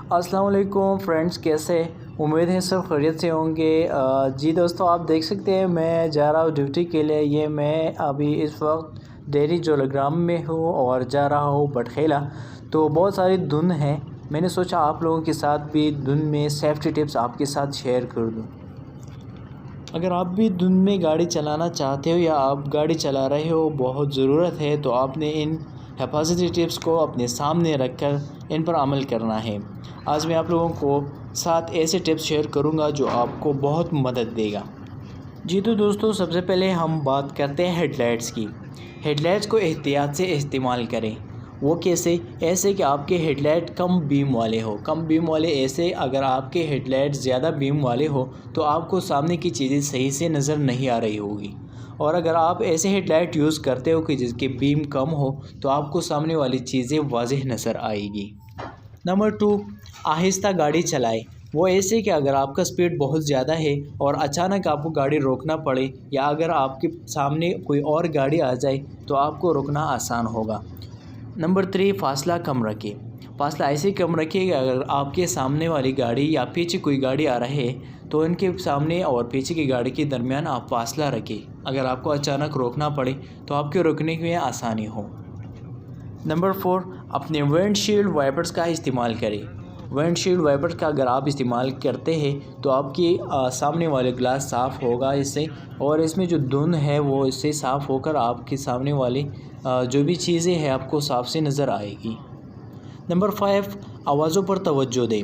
अस्सलाम वालेकुम फ्रेंड्स, कैसे उम्मीद है सब खैरियत से होंगे। जी दोस्तों, आप देख सकते हैं मैं जा रहा हूँ ड्यूटी के लिए। ये मैं अभी इस वक्त डेरी जोलाग्राम में हूँ और जा रहा हूँ बटखेला। तो बहुत सारी धुंध है, मैंने सोचा आप लोगों के साथ भी धुंध में सेफ्टी टिप्स आपके साथ शेयर कर दूँ। अगर आप भी धुंध में गाड़ी चलाना चाहते हो या आप गाड़ी चला रहे हो, बहुत ज़रूरत है, तो आपने इन हिफाजती टिप्स को अपने सामने रखकर इन पर अमल करना है। आज मैं आप लोगों को 7 ऐसे टिप्स शेयर करूंगा जो आपको बहुत मदद देगा। जी तो दोस्तों, सबसे पहले हम बात करते हैं हेडलाइट्स की। हेडलाइट्स को एहतियात से इस्तेमाल करें। वो कैसे? ऐसे कि आपके हेडलाइट कम बीम वाले हो। कम बीम वाले ऐसे, अगर आपके हेडलाइट ज़्यादा बीम वाले हो तो आपको सामने की चीज़ें सही से नज़र नहीं आ रही होगी। और अगर आप ऐसे हेडलाइट यूज़ करते हो कि जिसके बीम कम हो तो आपको सामने वाली चीज़ें वाज़ेह नज़र आएगी। नंबर 2, आहिस्ता गाड़ी चलाएं। वो ऐसे कि अगर आपका स्पीड बहुत ज़्यादा है और अचानक आपको गाड़ी रोकना पड़े या अगर आपके सामने कोई और गाड़ी आ जाए तो आपको रोकना आसान होगा। नंबर 3, फासला कम रखें। फासला ऐसे कम रखिए कि अगर आपके सामने वाली गाड़ी या पीछे कोई गाड़ी आ रही है तो इनके सामने और पीछे की गाड़ी के दरमियान आप फासला रखें। अगर आपको अचानक रोकना पड़े तो आपके रुकने में आसानी हो। नंबर 4, अपने विंडशील्ड वाइपर्स का इस्तेमाल करें। विंडशील्ड वाइपर्स का अगर आप इस्तेमाल करते हैं तो आपकी सामने वाले ग्लास साफ़ होगा इससे, और इसमें जो धुंध है वो इससे साफ़ होकर आपके सामने वाली जो भी चीज़ें हैं आपको साफ से नज़र आएगी। नंबर 5, आवाज़ों पर तवज्जो दें।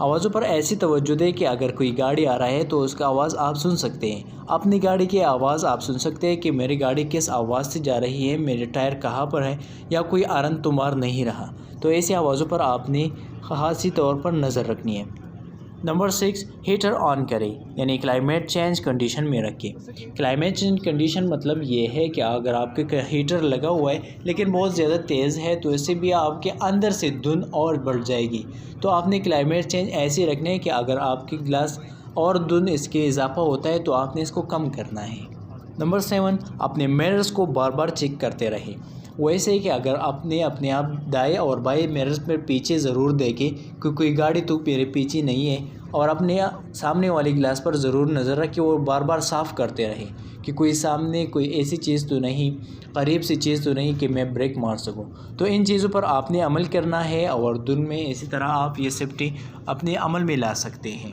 आवाज़ों पर ऐसी तवज्जो दें कि अगर कोई गाड़ी आ रहा है तो उसका आवाज़ आप सुन सकते हैं। अपनी गाड़ी की आवाज़ आप सुन सकते हैं कि मेरी गाड़ी किस आवाज़ से जा रही है, मेरे टायर कहाँ पर है या कोई आरन तो मार नहीं रहा। तो ऐसी आवाज़ों पर आपने ख़ासी तौर पर नज़र रखनी है। नंबर 6, हीटर ऑन करें, यानी क्लाइमेट चेंज कंडीशन में रखें। क्लाइमेट चेंज कंडीशन मतलब ये है कि अगर आपके हीटर लगा हुआ है लेकिन बहुत ज़्यादा तेज़ है तो इससे भी आपके अंदर से धुंध और बढ़ जाएगी। तो आपने क्लाइमेट चेंज ऐसे रखना है कि अगर आपकी ग्लास और धुंध इसके इजाफा होता है तो आपने इसको कम करना है। नंबर 7, अपने मिरर्स को बार बार चेक करते रहें। वैसे कि अगर आपने अपने आप दाएं और बाएं मिरर्स पर पीछे ज़रूर देखें कि कोई गाड़ी तो मेरे पीछे नहीं है, और अपने सामने वाली ग्लास पर ज़रूर नज़र रखें और बार बार साफ़ करते रहें कि कोई सामने कोई ऐसी चीज़ तो नहीं, करीब सी चीज़ तो नहीं कि मैं ब्रेक मार सकूं। तो इन चीज़ों पर आपने अमल करना है और धुंध में इसी तरह आप ये सेफ्टी अपने अमल में ला सकते हैं।